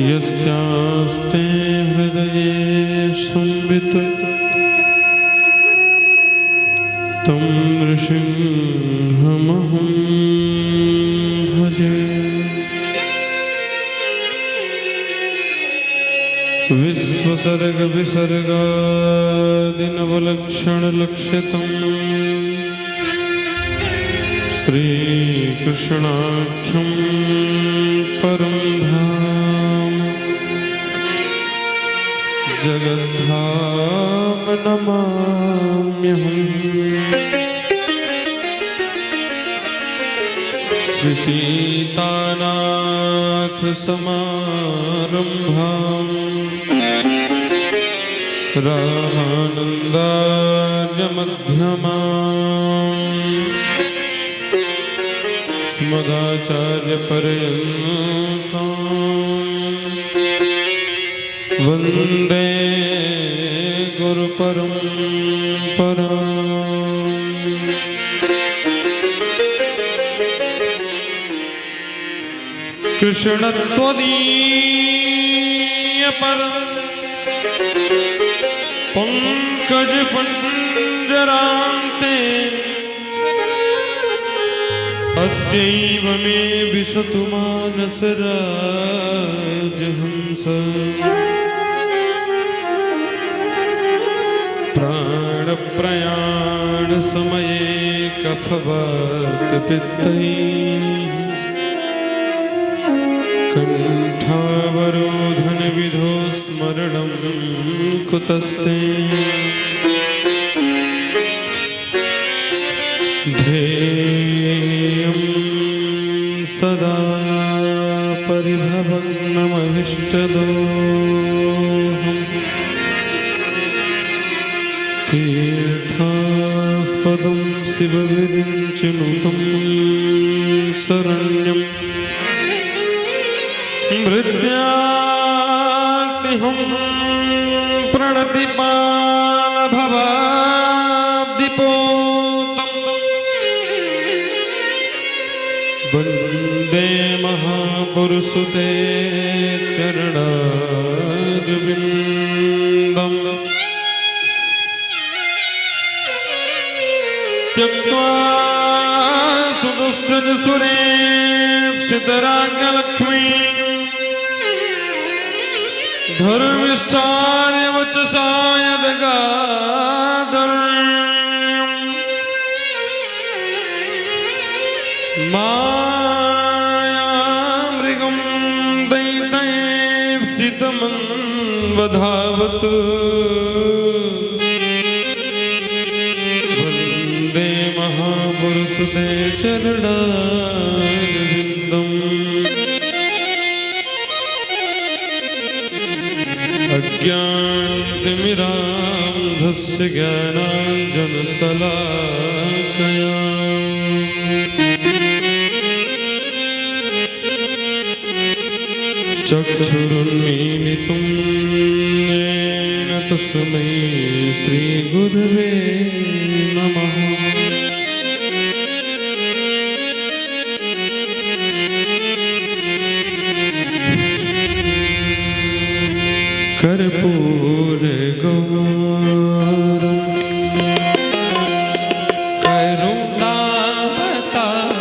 यस्यास्ते हृदये संवित् तं नृसिंहमहं भजे। विश्वसर्ग विसर्गादिनवलक्षणलक्षितम् श्रीकृष्णाख्यं परं धाम जगद्धाम नमाम्यहम्। श्री सीतानाथ समारंभाम् रामानन्दार्य मध्यमाम् अस्मदाचार्य पर्यन्ताम् वन्दे गुरुपरम्पराम्। कृष्ण त्वदीय पर पंकज पंजरान्ते अद्यैव मे विशतु मानस राजहंस। प्राण प्रयाण समये कफवात पित्तैः कंठावरोधन विधो स्मरणं कुतस्ते। ध्येयं सदा परिभवग्नमभिष्टदोहम् तीर्थास्पदं शिवविरिञ्चिनुतं शरण्यम् मृद्यातिहं प्रणतिपालभवाब्धिपोतं वन्दे महापुरुषते चरणारविन्दम्। त्यक्त्वा सुदुष्टजसुरे स्थितराज्ञलक्ष्मी धर्मिष्ठार्य वचसा यदगाधर्म्यम् मायामृगं दैत्यैप्सितमन्वधावत् वन्दे महापुरुषते चरणारविन्दम्। अज्ञानतिमिरान्धस्य ज्ञानाञ्जनशलाकया चक्षुरुन्मीलितं येन तस्मै श्रीगुरवे नमः। कर्पूरगौरं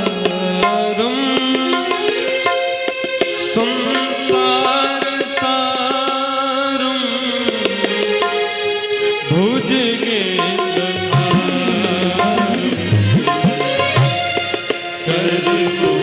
करुणावतारं संसारसारं भुजगेन्द्रहारं कर्पूरगौरं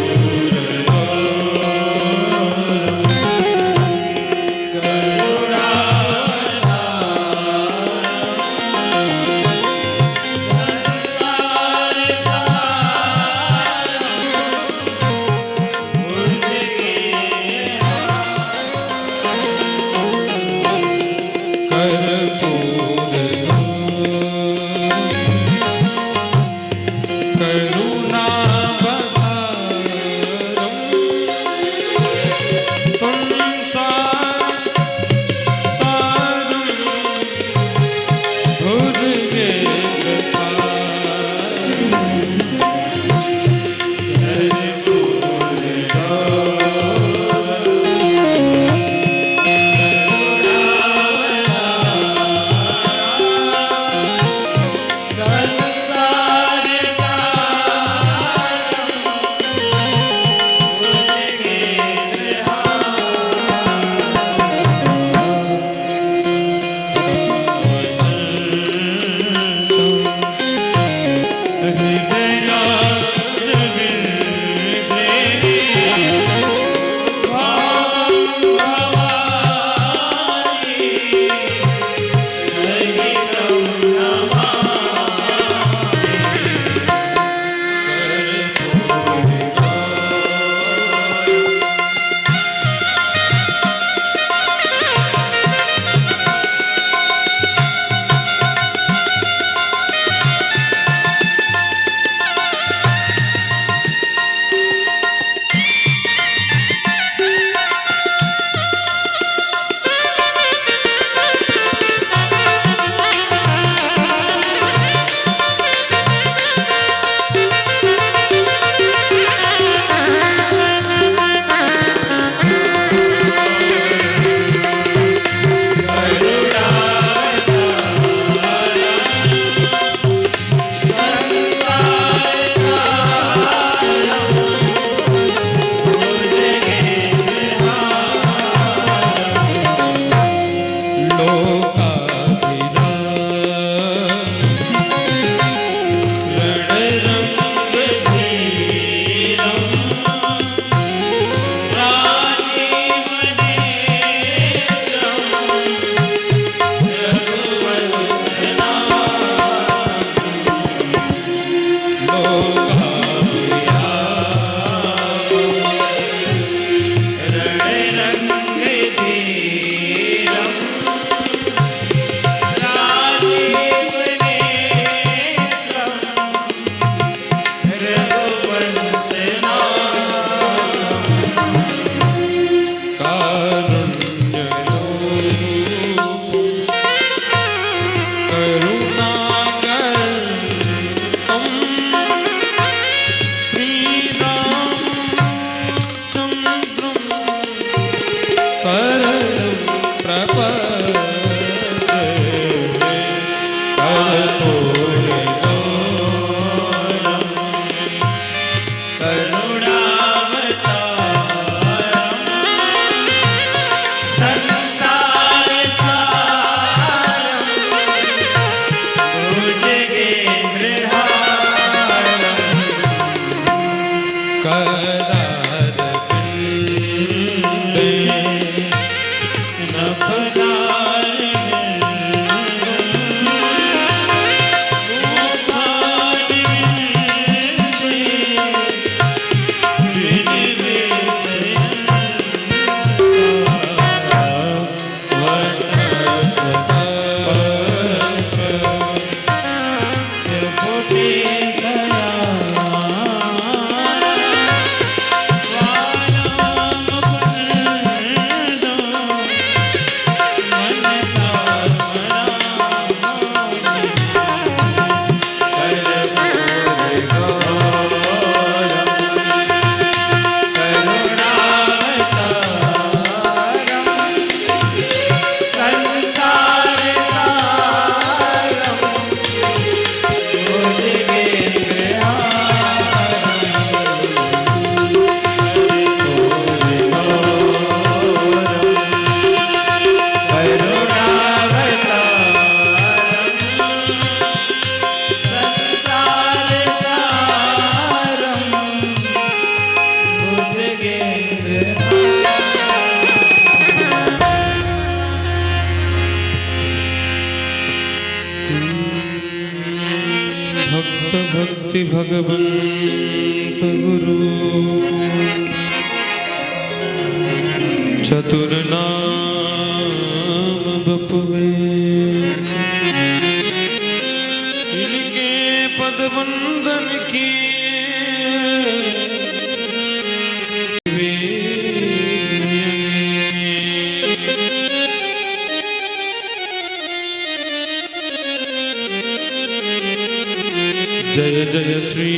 स्तुति भगवंत गुरु चतुर नाम बपुवे इनके पद वंदन की जय जय श्री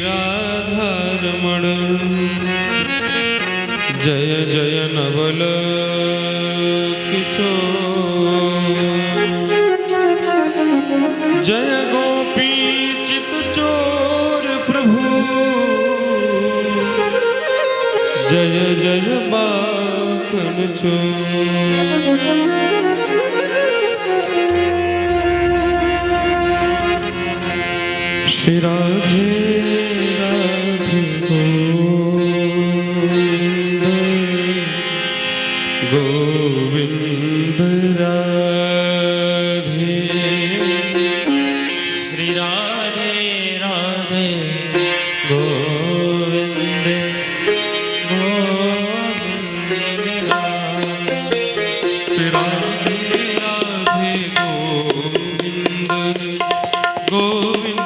राधारमण जय जय नवल किशोर जय गोपी चित चोर प्रभु जय जय माखन चोर श्री राधे राधे गोविंद गोविंद राधे श्री राधे राधे गोविंद गोविंद राधे श्री राधे राधे गोविंद गोविंद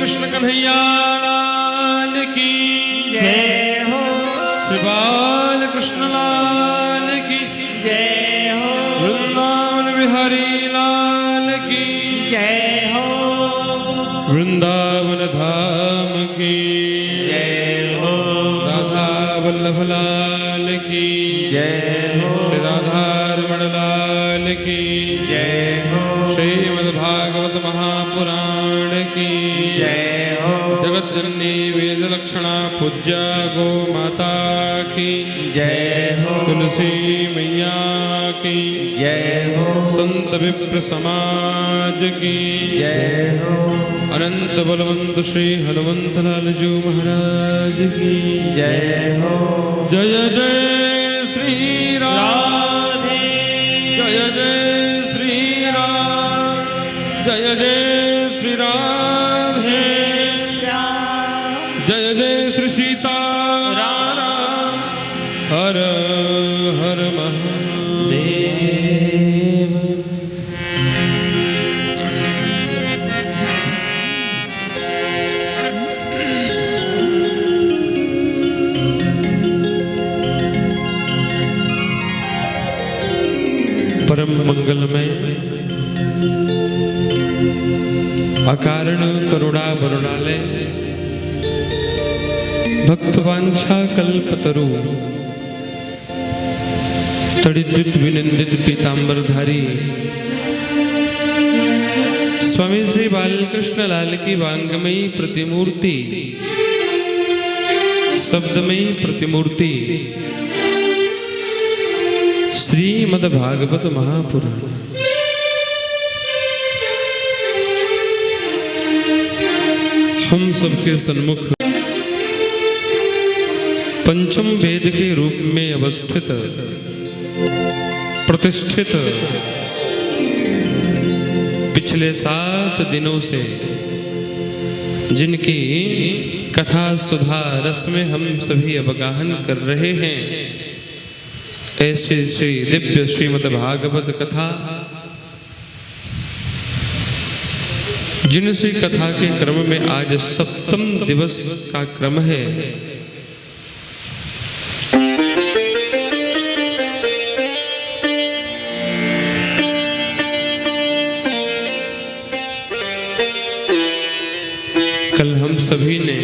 कृष्ण कन्हैया लाल की जय हो, श्री बाल कृष्ण लाल की जय हो, वृंदावन बिहारी लाल की जय हो, वृंदावन धाम की जय हो, राधा वल्लभ लाल की जय हो, श्री राधारमण लाल की जय हो, श्रीमद्भागवत महापुराण की जय हो, जगत जननी वेद लक्षणा पूज्या गो माता की जय हो, तुलसी मैया की जय हो, संत विप्र समाज की जय हो, अनंत बलवंत श्री हनुमंत लाल जी महाराज की जय हो, जय जय श्री राम जय जय श्री राम जय जय श्री राधे जय जय श्री सीता राम हर हर महादेव। परम मंगलमय अकारण करुणा वरुणालय भक्तवांछा कल्पतरु तड़िद्युत विनिंदित पीतांबरधारी स्वामी श्री बालकृष्ण लाल की वांगमयी प्रतिमूर्ति शब्दमयी प्रतिमूर्ति श्रीमद्भागवत महापुराण हम सबके सन्मुख पंचम वेद के रूप में अवस्थित प्रतिष्ठित पिछले 7 दिनों से जिनकी कथा सुधा रस में हम सभी अवगाहन कर रहे हैं, ऐसे श्री दिव्य श्रीमद्भागवत कथा जिन श्री कथा के क्रम में आज 7वें दिवस का क्रम है। कल हम सभी ने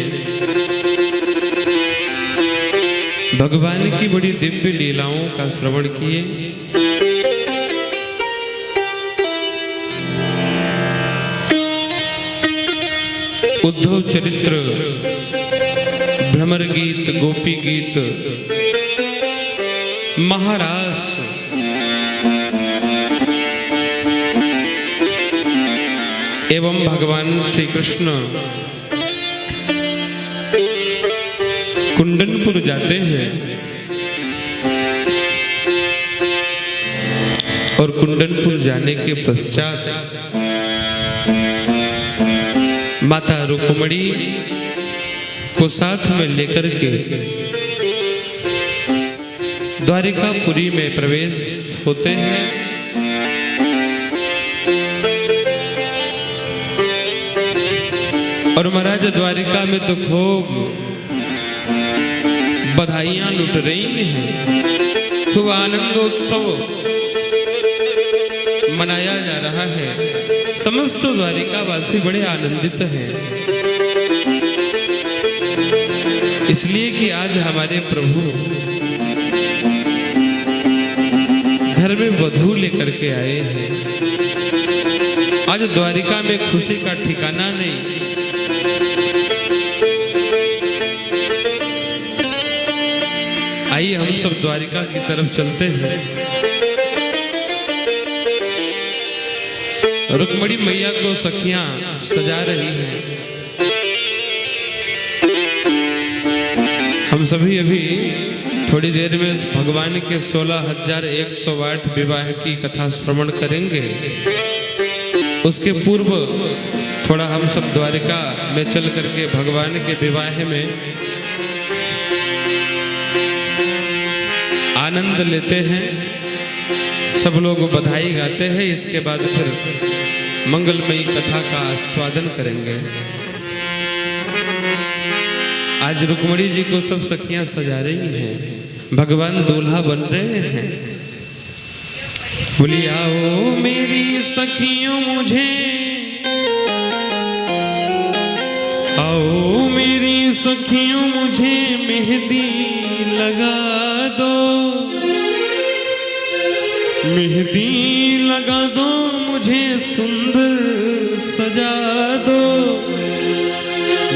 भगवान की बड़ी दिव्य लीलाओं का श्रवण किए। उद्धव चरित्र, भ्रमर गीत, गोपी गीत, महारास, एवं भगवान श्री कृष्ण कुंडनपुर जाते हैं और कुंडनपुर जाने के पश्चात माता रुक्मिणी को साथ में लेकर के द्वारिकापुरी में प्रवेश होते हैं। और महाराज द्वारिका में तो खूब बधाइयां लुट रही हैं, खूब आनंदोत्सव मनाया जा रहा है। समस्त द्वारिकावासी बड़े आनंदित हैं, इसलिए कि आज हमारे प्रभु घर में वधू लेकर के आए हैं। आज द्वारिका में खुशी का ठिकाना नहीं। आइए हम सब द्वारिका की तरफ चलते हैं। रुक्मिणी मैया को सखियां सजा रही हैं। हम सभी अभी थोड़ी देर में भगवान के 16,108 विवाह की कथा श्रवण करेंगे। उसके पूर्व थोड़ा हम सब द्वारिका में चल करके भगवान के विवाह में आनंद लेते हैं। सब लोग बधाई गाते हैं। इसके बाद फिर मंगलमयी कथा का आस्वादन करेंगे। आज रुक्मणी जी को सब सखियां सजा रही हैं, भगवान दूल्हा बन रहे हैं। बोली आओ मेरी सखियों मुझे, आओ मेरी सखियों मुझे मेहंदी लगा दो, मेहंदी लगा दो मुझे सुंदर सजा दो,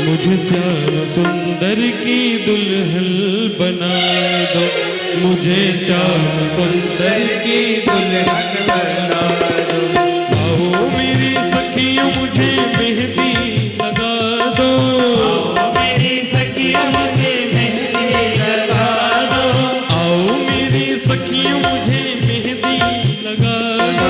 मुझे श्याम सुंदर की दुल्हन बना दो, मुझे श्याम सुंदर की दुल्हन बना दो। आओ मेरी सखियों मुझे मेहंदी लगा दो, आओ मेरी सखियों मुझे मेहंदी लगा दो, आओ मेरी सखियों मुझे मेहंदी लगा दो,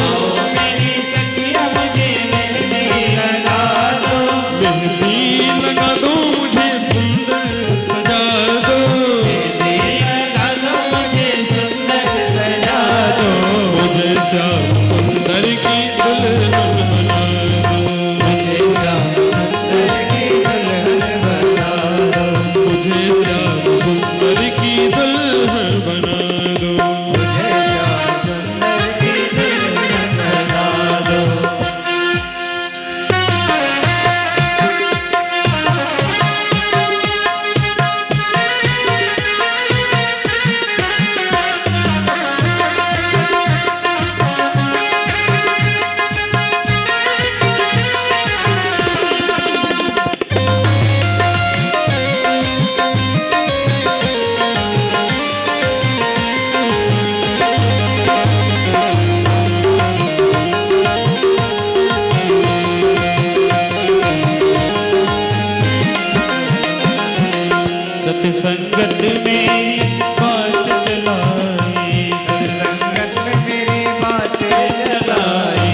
आओ मेरी सखियों मुझे मेहंदी लगा दो, मेहंदी लगा दो मुझे सुंदर सजा दो, मेहंदी लगा दो मुझे सुंदर सजा दो, मुझे श्याम सुंदर की दुल्हन बना दो, मुझे श्याम सुंदर की दुल्हन बना दो, मुझे श्याम सुंदर की दुल्हन बना दो। मुझे श्याम सुंदर की दुल्हन बना दो। सत्संगत में बात चलाई, सत्संगत में मेरी बात चलाई,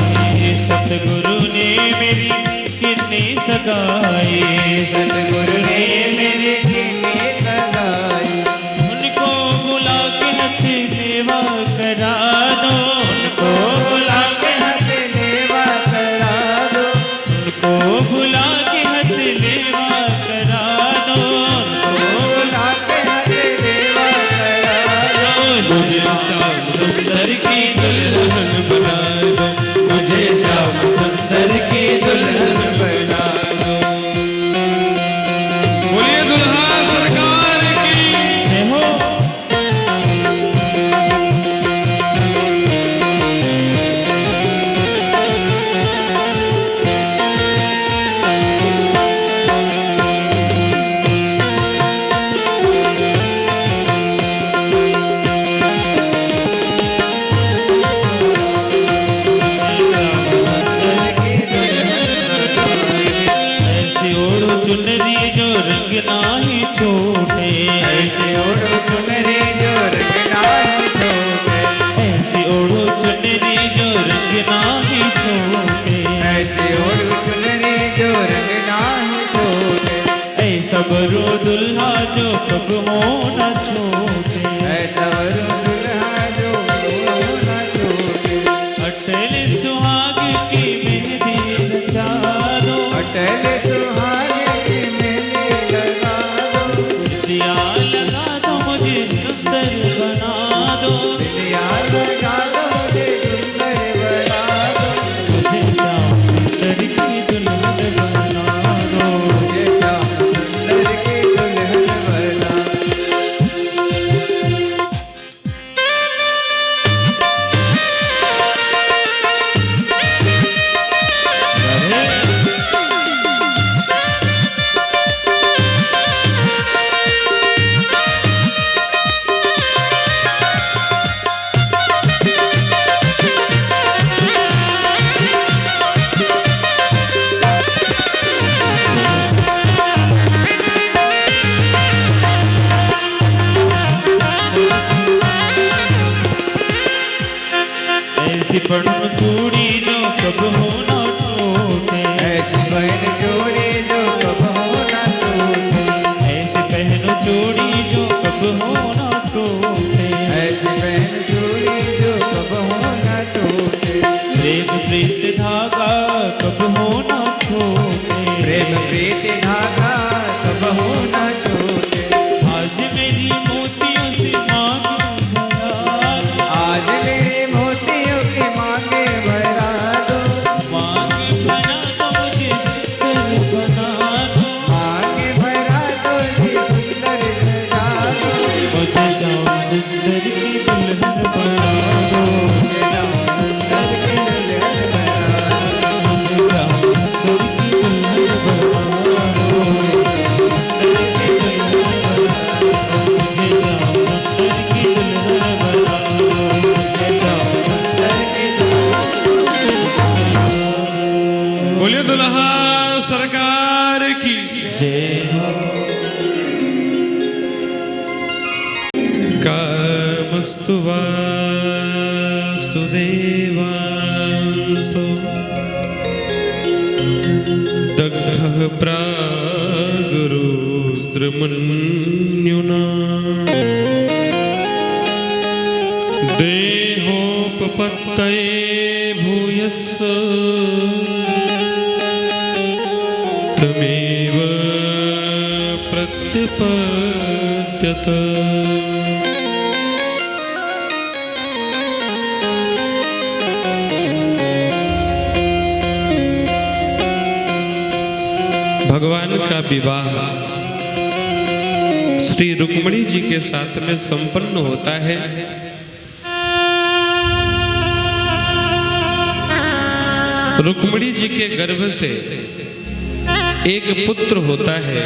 सतगुरु ने मेरी कितनी सगाई, सतगुरु ने मेरी कितनी सगाई, उनको बुला के हाथ लेवा करा दो, उनको बुला के हाथ लेवा करा दो, उनको बुला के हाथ लेवा करा दो, बुला के हाथ लेवा करा दो, मुझे श्याम सुंदर की दुल्हन बना दो, मुझे श्याम सुंदर की दुल्हन बना दो। बोलिए दुल्हा सरकार की। जय हो। ऐसी ओढ़ो चुनरी जो रंग नाही छोटे, ऐसे ओढ़ो चुनरी जो रंग नाही छोटे, ऐसी ओढ़ो चुनरी जो रंग नाही छोटे, ऐसे ओढ़ो चुनरी जो रंग नाही छोटे, ऐसा बरो दुल्हा जो कब हो न छोटे, ऐसा वरो दुल्हा जो हो न छोटे, अटल सुहाग की मेहंदी रचा दो, अटल सुहाग की मेहंदी लगा दो, दिया लगा दो मुझे सुंदर बना दो, दिया लगा दो मुझे सुंदर बना दो, मुझे श्याम सुंदर की दुल्हन बना दो, मुझे श्याम सुंदर की दुल्हन बना दो। ऐसी पढ़ो चूड़ी जो कब हो न टूटे, ऐसी बहन जोड़ी जो कब हो न टूटे, ऐसी पहनो चूड़ी जो कब हो न टूटे, ऐसी बहन जोड़ी जो कब हो न टूटे, प्रेम प्रीत धागा कब हो न छूटे, प्रेम प्रीति धागा कब हो न बोले दुल्हा सरकार की जय हो। कामस्तु वासुदेवांसो दग्धः प्रागरुद्रमन्युना देहोपपत्तये भूयस्व तमेव प्रत्यपद्यत। भगवान का विवाह श्री रुक्मिणी जी के साथ में संपन्न होता है। रुक्मिणी जी के गर्भ से एक पुत्र होता है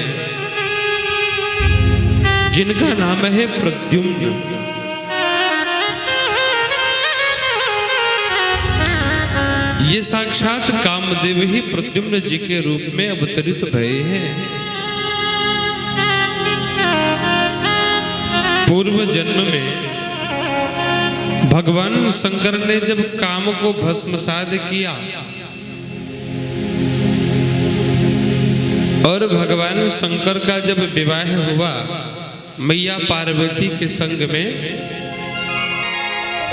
जिनका नाम है प्रद्युम्न। ये साक्षात कामदेव ही प्रद्युम्न जी के रूप में अवतरित भये हैं। पूर्व जन्म में भगवान शंकर ने जब काम को भस्मसात किया और भगवान शंकर का जब विवाह हुआ मैया पार्वती के संग में,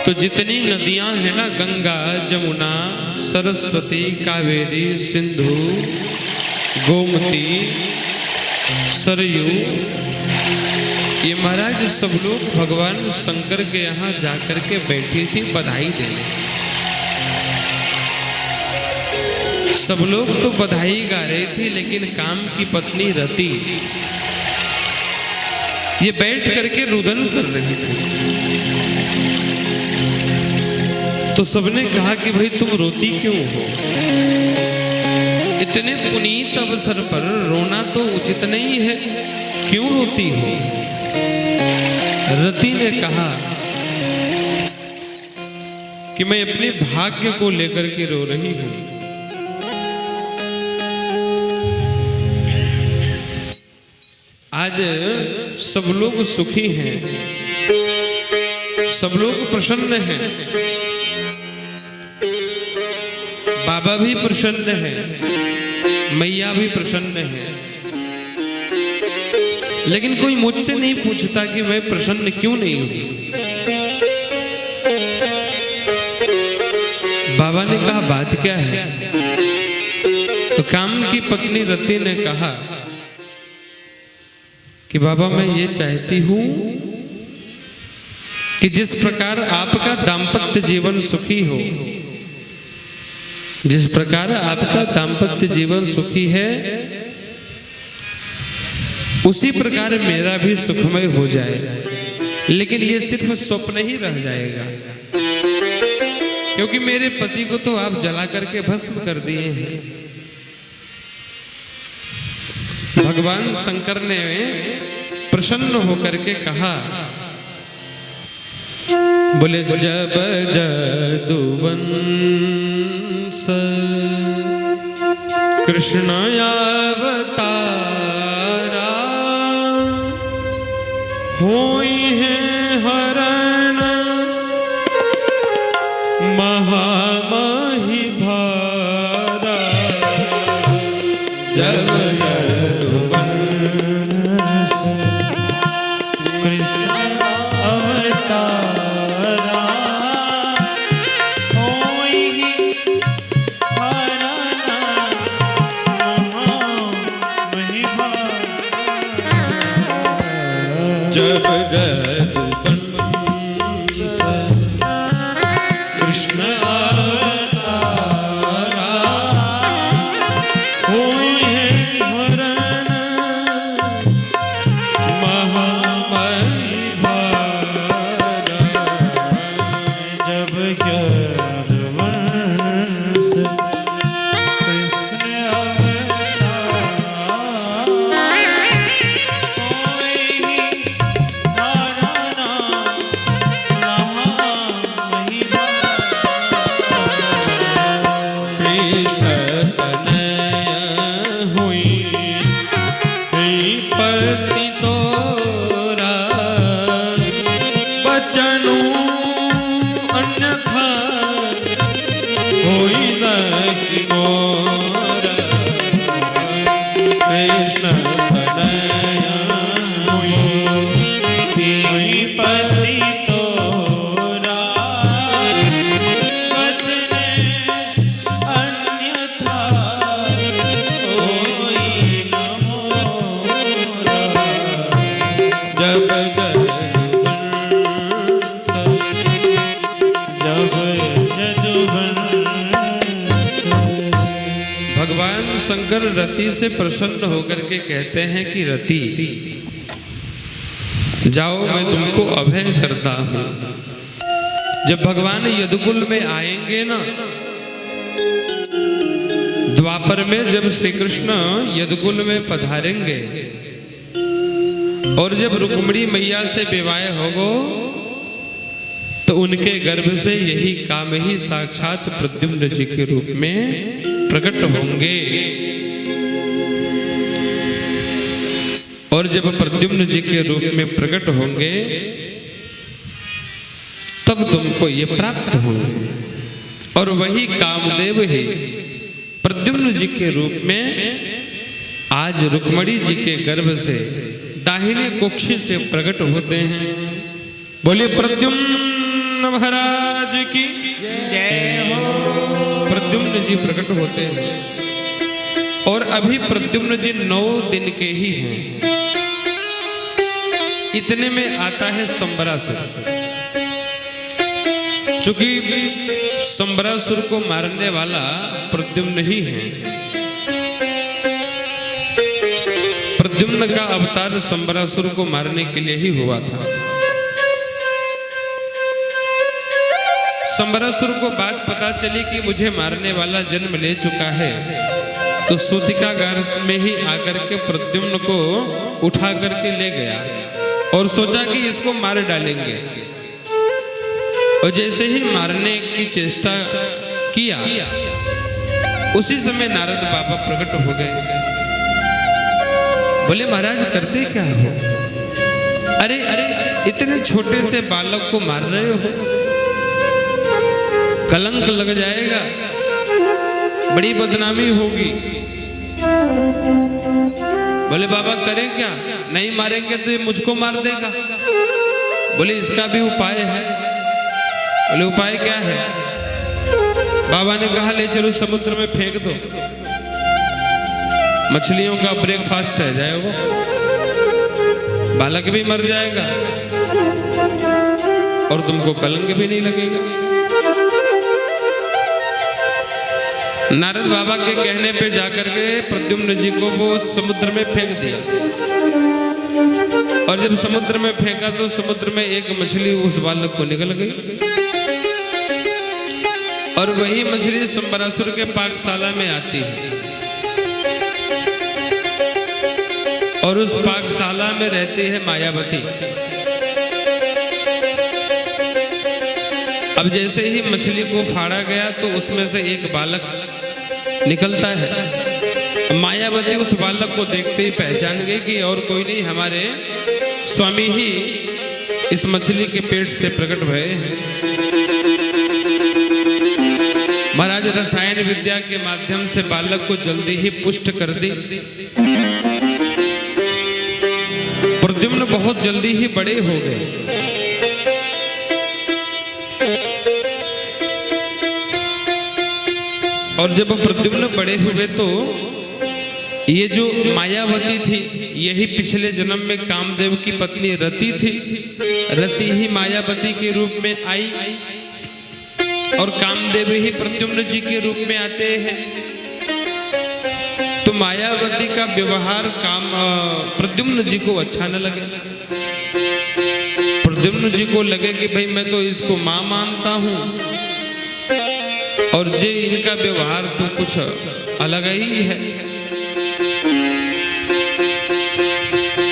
तो जितनी नदियां हैं ना, गंगा, जमुना, सरस्वती, कावेरी, सिंधु, गोमती, सरयू, ये महाराज सब लोग भगवान शंकर के यहाँ जाकर के बैठी थी बधाई देने। सब लोग तो बधाई गा रहे थे, लेकिन काम की पत्नी रति ये बैठ करके रुदन कर रही थी। तो सबने कहा कि भाई तुम रोती क्यों हो? इतने पुनीत अवसर पर रोना तो उचित नहीं है, क्यों रोती हो? रति ने कहा कि मैं अपने भाग्य को लेकर के रो रही हूं। आज सब लोग सुखी हैं, सब लोग प्रसन्न हैं, बाबा भी प्रसन्न है, मैया भी प्रसन्न है, लेकिन कोई मुझसे नहीं पूछता कि मैं प्रसन्न क्यों नहीं हूं। बाबा ने कहा बात क्या है? तो काम की पत्नी रति ने कहा कि बाबा मैं ये चाहती हूं कि जिस प्रकार आपका दाम्पत्य जीवन सुखी हो, जिस प्रकार आपका दाम्पत्य जीवन सुखी है, उसी प्रकार मेरा भी सुखमय हो जाए। लेकिन ये सिर्फ स्वप्न ही रह जाएगा, क्योंकि मेरे पति को तो आप जला करके भस्म कर दिए हैं। भगवान शंकर ने प्रसन्न होकर के कहा, बोले जब जदुवंश कृष्ण अवतारा होई है हरण महामहि भारा। जब जदुवंश कृष्ण अवतारा होई है हरण महामहि भारा। जब जदुवंश कृष्ण अवतारा होई है हरण महामहि भारा। जब जदुवंश कृष्ण अवतारा होई है हरण महामहि भारा। भगवान शंकर रति से प्रसन्न होकर के कहते हैं कि रति जाओ, मैं तुमको अभय करता हूं। जब भगवान यदुकुल में आएंगे ना, द्वापर में जब श्री कृष्ण यदुकुल में पधारेंगे और जब रुक्मिणी मैया से विवाह होगो तो उनके गर्भ से यही काम ही साक्षात प्रद्युम्न जी के रूप में प्रकट होंगे। और जब प्रद्युम्न जी के रूप में प्रकट होंगे तब तुमको ये प्राप्त होंगे। और वही कामदेव ही प्रद्युम्न जी के रूप में आज रुक्मिणी जी के गर्भ से दाहिने कुक्षी से प्रकट होते हैं। बोले प्रद्युम्न महाराज की जय हो। प्रद्युम्न जी प्रकट होते हैं और अभी प्रद्युम्न जी 9 दिन के ही हैं। इतने में आता है संबरासुर। चूंकि संबरासुर को मारने वाला प्रद्युम्न ही है। प्रद्युम्न का अवतार संबरासुर को मारने के लिए ही हुआ था। संबरासुर को बात पता चली कि मुझे मारने वाला जन्म ले चुका है, तो सूतिकागार में ही आकर के प्रद्युम्न को उठा करके ले गया और सोचा कि इसको मार डालेंगे। और जैसे ही मारने की चेष्टा किया, उसी समय नारद बाबा प्रकट हो गए। बोले महाराज करते क्या हो? अरे अरे इतने छोटे से बालक को मार रहे हो, कलंक लग जाएगा, बड़ी बदनामी होगी। बोले बाबा करें क्या? नहीं मारेंगे तो ये मुझको मार देगा। बोले इसका भी उपाय है। बोले उपाय क्या है? बाबा ने कहा ले चलो समुद्र में फेंक दो, मछलियों का ब्रेकफास्ट है जाए, वो बालक भी मर जाएगा और तुमको कलंक भी नहीं लगेगा। नारद बाबा के कहने पे जाकर के प्रद्युम्न जी को वो समुद्र में फेंक दिया। और जब समुद्र में फेंका तो समुद्र में एक मछली उस बालक को निकल गई और वही मछली संबरासुर के पाकशाला में आती है और उस पाकशाला में रहती है मायावती। अब जैसे ही मछली को फाड़ा गया तो उसमें से एक बालक निकलता है। मायावती उस बालक को देखते ही पहचान गई कि और कोई नहीं, हमारे स्वामी ही इस मछली के पेट से प्रकट भये हैं। महाराज रसायन विद्या के माध्यम से बालक को जल्दी ही पुष्ट कर दी। प्रद्युम्न बहुत जल्दी ही बड़े हो गए। और जब प्रद्युम्न बड़े हुए तो ये जो मायावती थी यही पिछले जन्म में कामदेव की पत्नी रति थी। रति ही मायावती के रूप में आई और कामदेव ही प्रद्युम्न जी के रूप में आते हैं। तो मायावती का व्यवहार प्रद्युम्न जी को अच्छा न लगे। प्रद्युम्न जी को लगे कि भाई मैं तो इसको मां मानता हूं और जे इनका व्यवहार तो कुछ अलग ही है।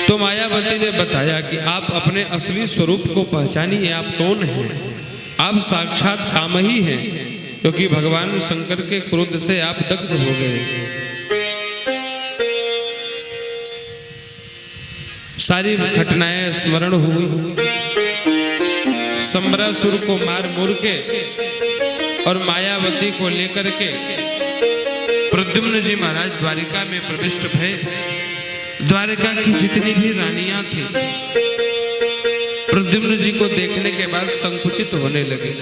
तो मायावती ने बताया कि आप अपने असली स्वरूप को पहचानिए, आप कौन हैं? आप साक्षात काम ही हैं, क्योंकि भगवान शंकर के क्रोध से आप दग्ध हो गए। सारी घटनाएं स्मरण हुई। संबरासुर को मार मुर के और मायावती को लेकर के प्रद्युम्न जी महाराज द्वारिका में प्रविष्ट भये। द्वारिका की जितनी भी रानियां थी प्रद्युम्न जी को देखने के बाद संकुचित होने लगे,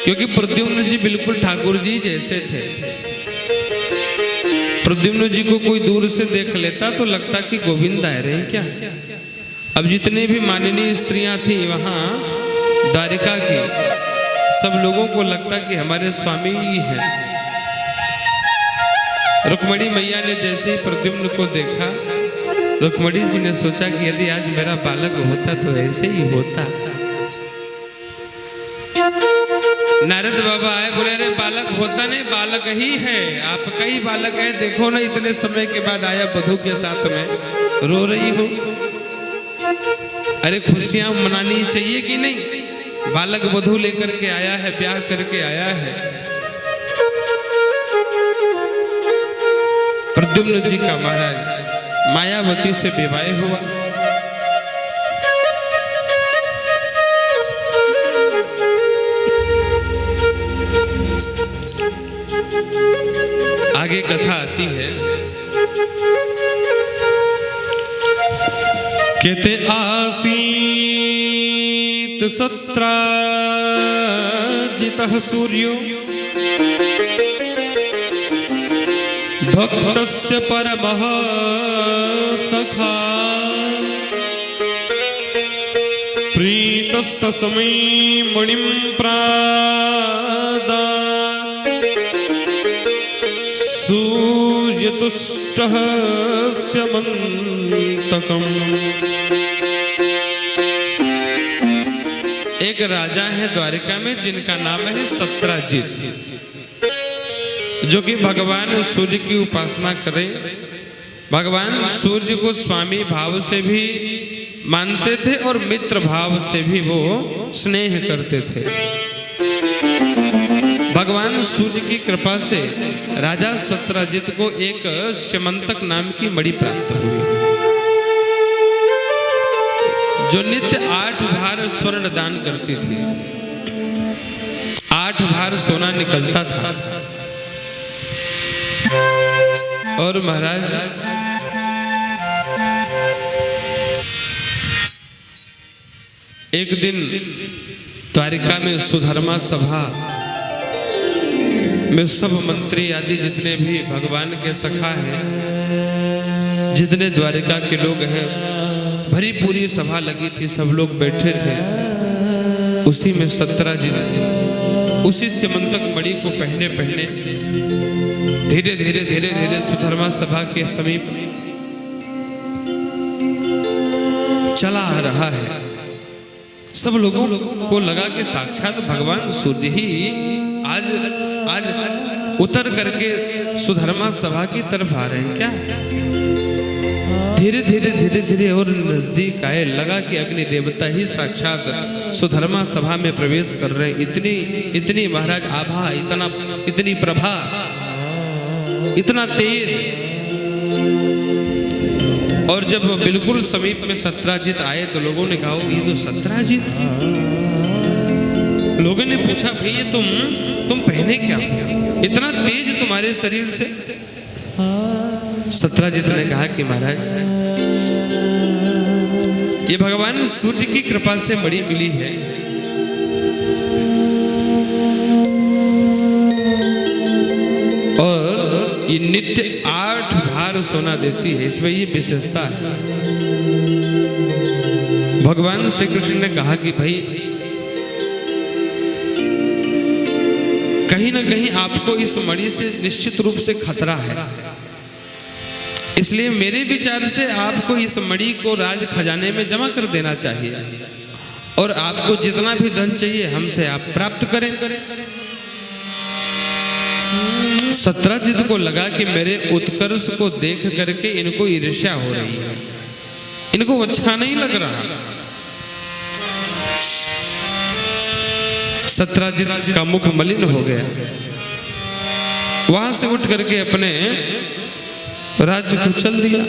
क्योंकि प्रद्युम्न जी बिल्कुल ठाकुर जी जैसे थे। प्रद्युम्न जी को कोई दूर से देख लेता तो लगता कि गोविंद आ रहे हैं क्या। अब जितने भी माननीय स्त्रियां थी वहां द्वारिका की, सब लोगों को लगता कि हमारे स्वामी ही हैं। रुक्मणी मैया ने जैसे ही प्रद्युम्न को देखा, रुक्मणी जी ने सोचा कि यदि आज मेरा बालक होता तो ऐसे ही होता। नारद बाबा आए, बोले अरे बालक होता नहीं, बालक ही है, आपका ही बालक है। देखो ना इतने समय के बाद आया वधू के साथ में, रो रही हूँ। अरे खुशियां मनानी चाहिए कि नहीं? बालक वधू लेकर के आया है, ब्याह करके आया है। प्रद्युम्न जी का महाराज मायावती से विवाह हुआ। आगे कथा आती है, कहते आसीत सत्राजितः सूर्यो भक्तस्य परमः सखा प्रीतस्तस्मै मणिं प्रादात् सूर्यतुष्टः स्यमन्तकम्। एक राजा है द्वारिका में जिनका नाम है सत्राजित, जो कि भगवान सूर्य की उपासना करें। भगवान सूर्य को स्वामी भाव से भी मानते थे और मित्र भाव से भी वो स्नेह करते थे। भगवान सूर्य की कृपा से राजा सत्राजित को एक स्यमंतक नाम की मणि प्राप्त हुई, जो नित्य 8 भार स्वर्ण दान करती थी। 8 भार सोना निकलता था। और महाराज एक दिन द्वारिका में सुधर्मा सभा में सब मंत्री आदि जितने भी भगवान के सखा हैं, जितने द्वारिका के लोग हैं, भरी पूरी सभा लगी थी, सब लोग बैठे थे। उसी में सत्राजित उसी स्यमंतक मणि को पहने पहने धीरे धीरे धीरे धीरे सुधर्मा सभा के समीप चला आ रहा है। सब लोगों को लगा कि साक्षात भगवान सूर्य ही आज आज उतर करके सुधर्मा सभा की तरफ आ रहे हैं क्या। धीरे धीरे धीरे धीरे और नजदीक आए, लगा कि अग्नि देवता ही साक्षात सुधर्मा सभा में प्रवेश कर रहे हैं। इतनी इतनी महाराज आभा, इतनी प्रभा, इतना तेज। और जब बिल्कुल समीप में सत्राजित आए तो लोगों ने कहा ये तो सत्राजित। लोगों ने पूछा भाई ये तुम पहने क्या, इतना तेज तुम्हारे शरीर से? सत्राजित ने कहा कि महाराज ये भगवान सूर्य की कृपा से मणि मिली है। और ये नित्य 8 भार सोना देती है, इसमें ये विशेषता है। भगवान श्री कृष्ण ने कहा कि भाई कहीं ना कहीं आपको इस मणि से निश्चित रूप से खतरा है, इसलिए मेरे विचार से आपको इस मणि को राज खजाने में जमा कर देना चाहिए और आपको जितना भी धन चाहिए हमसे आप प्राप्त करें। सत्राजित को लगा कि मेरे उत्कर्ष को देख करके इनको ईर्ष्या हो रही है, इनको अच्छा नहीं लग रहा। सत्राजित का मुख मलिन हो गया, वहां से उठ करके अपने राज्य को चल दिया।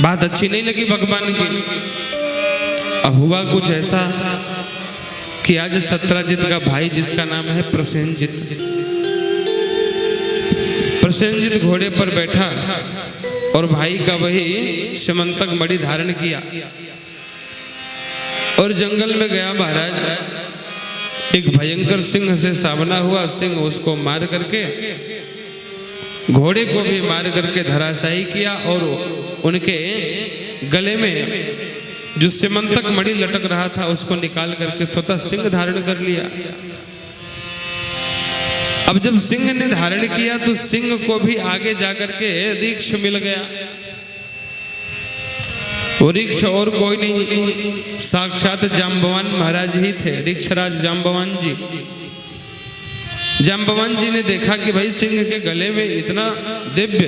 बात अच्छी नहीं लगी भगवान की। अब हुआ कुछ ऐसा कि आज सत्राजित का भाई जिसका नाम है प्रसेनजित घोड़े पर बैठा और भाई का वही स्यमंतक मणि धारण किया और जंगल में गया। महाराज एक भयंकर सिंह से सामना हुआ, सिंह उसको मार करके, घोड़े को भी मार करके धराशायी किया और उनके गले में जो स्यमंतक मणि लटक रहा था उसको निकाल करके स्वतः सिंह धारण कर लिया। अब जब सिंह ने धारण किया तो सिंह को भी आगे जाकर के ऋक्ष मिल गया। वो ऋक्ष और कोई नहीं, साक्षात जाम्बवान महाराज ही थे, ऋक्षराज जाम्बवान जी। जाम्बवान जी ने देखा कि भाई सिंह के गले में इतना दिव्य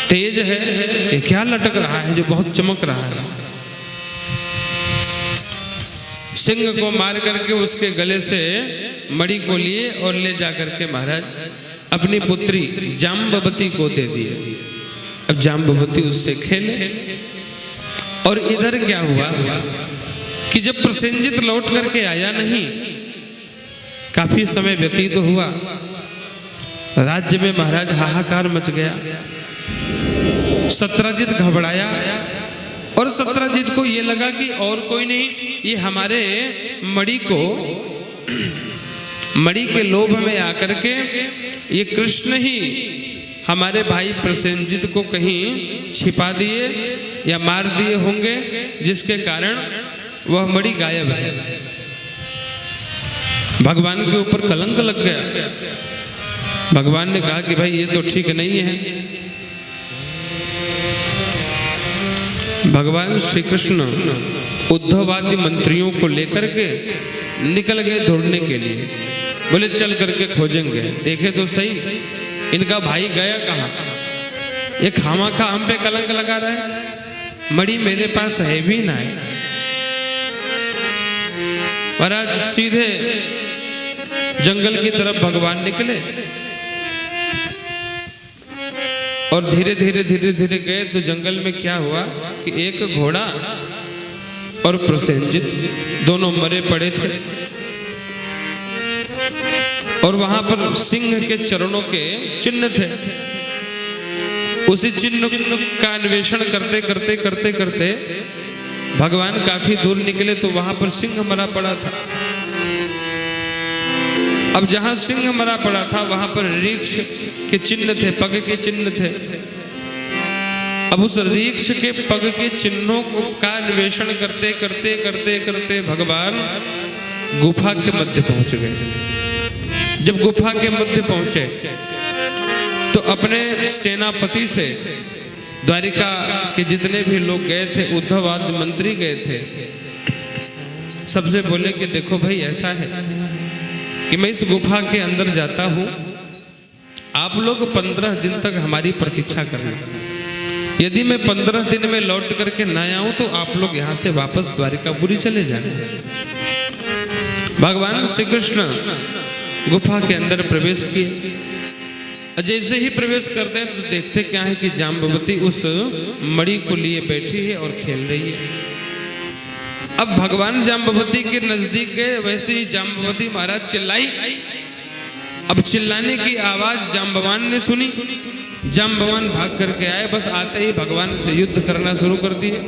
तेज है, ये क्या लटक रहा है जो बहुत चमक रहा है। सिंह को मार करके उसके गले से मणि को लिए और ले जाकर के महाराज अपनी पुत्री जाम्बवती को दे दिए। अब जाम्बवती उससे खेले। और इधर क्या हुआ कि जब प्रसेनजित लौट करके आया नहीं, काफी समय व्यतीत हुआ, राज्य में महाराज हाहाकार मच गया। सत्यजित घबराया और सत्यजित को ये लगा कि और कोई नहीं, ये हमारे मणि के लोभ में आकर के ये कृष्ण ही हमारे भाई प्रसेनजित को कहीं छिपा दिए या मार दिए होंगे, जिसके कारण वह मणि गायब है। भगवान के ऊपर कलंक लग गया। भगवान ने कहा कि भाई ये तो ठीक नहीं है। भगवान श्री कृष्ण उद्धवादि मंत्रियों को लेकर के निकल गए ढूंढने के लिए। बोले चल करके खोजेंगे, देखे तो सही इनका भाई गया कहाँ। ये खामाखा हम पे कलंक लगा रहा है, मणि मेरे पास है भी ना है। महाराज सीधे जंगल की तरफ भगवान निकले और धीरे धीरे गए तो जंगल में क्या हुआ कि एक घोड़ा और प्रसेनजित दोनों मरे पड़े थे। और वहां पर सिंह के चरणों के चिन्ह थे। उसी चिन्ह का अन्वेषण करते भगवान काफी दूर निकले तो वहां पर सिंह मरा पड़ा था। अब जहां सिंह मरा पड़ा था वहां पर ऋक्ष के चिन्ह थे, पग के चिन्ह थे। अब उस ऋक्ष के पग के चिन्हों का अन्वेषण करते भगवान गुफा के मध्य पहुंच गए। जब गुफा के मध्य पहुंचे तो अपने सेनापति से द्वारिका के जितने भी लोग गए थे, उद्धव आदि मंत्री गए थे, सबसे बोले कि देखो भाई ऐसा है कि मैं इस गुफा के अंदर जाता हूं, आप लोग 15 दिन तक हमारी प्रतीक्षा करना। यदि मैं 15 दिन में लौट करके ना आऊं तो आप लोग यहां से वापस द्वारिकापुरी चले जाएं। भगवान श्री कृष्ण गुफा के अंदर प्रवेश किए। जैसे ही प्रवेश करते हैं तो देखते क्या है कि जाम्बवती उस मणि को लिए बैठी है और खेल रही है। अब भगवान जाम्बवती के नजदीक गए, वैसे ही जाम्बवती महाराज चिल्लाई। अब चिल्लाने की आवाज जाम्बवान ने सुनी। जाम्बवान भाग करके आए, बस आते ही भगवान से युद्ध करना शुरू कर दिए।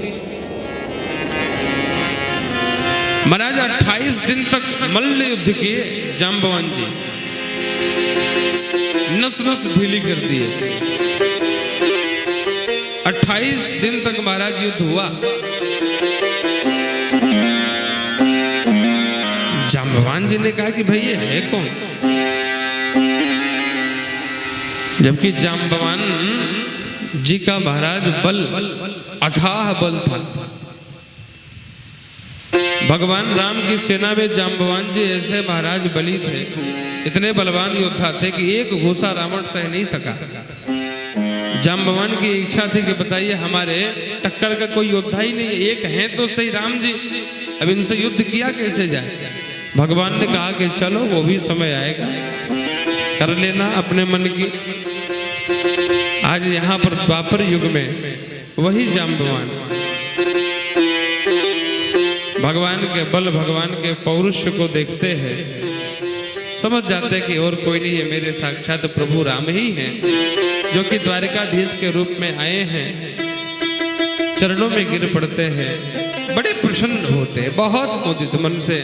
महाराज 28 दिन तक मल्ल युद्ध किए जाम्बवान जी, नस नस ढीली कर दिए। 28 दिन तक महाराज युद्ध हुआ। जाम्बवान जी ने कहा कि भाई ये है कौन, जबकि जाम्बवान जी का महाराज बल अथाह बल था। भगवान राम की सेना में जाम्बवान जी ऐसे महाराज बली थे, इतने बलवान योद्धा थे कि एक घूसा रावण सह नहीं सका। जाम्बवान की इच्छा थी कि बताइए हमारे टक्कर का कोई योद्धा ही नहीं, एक हैं तो सही राम जी, अब इनसे युद्ध किया कैसे जाए। भगवान ने कहा कि चलो वो भी समय आएगा, कर लेना अपने मन की। आज यहाँ पर द्वापर युग में वही जाम्बवान भगवान के बल, भगवान के पौरुष को देखते हैं, समझ जाते हैं कि और कोई नहीं है, मेरे साक्षात प्रभु राम ही हैं, जो कि द्वारिकाधीश के रूप में आए हैं। चरणों में गिर पड़ते हैं, बड़े प्रसन्न होते हैं, बहुत मुदित मन से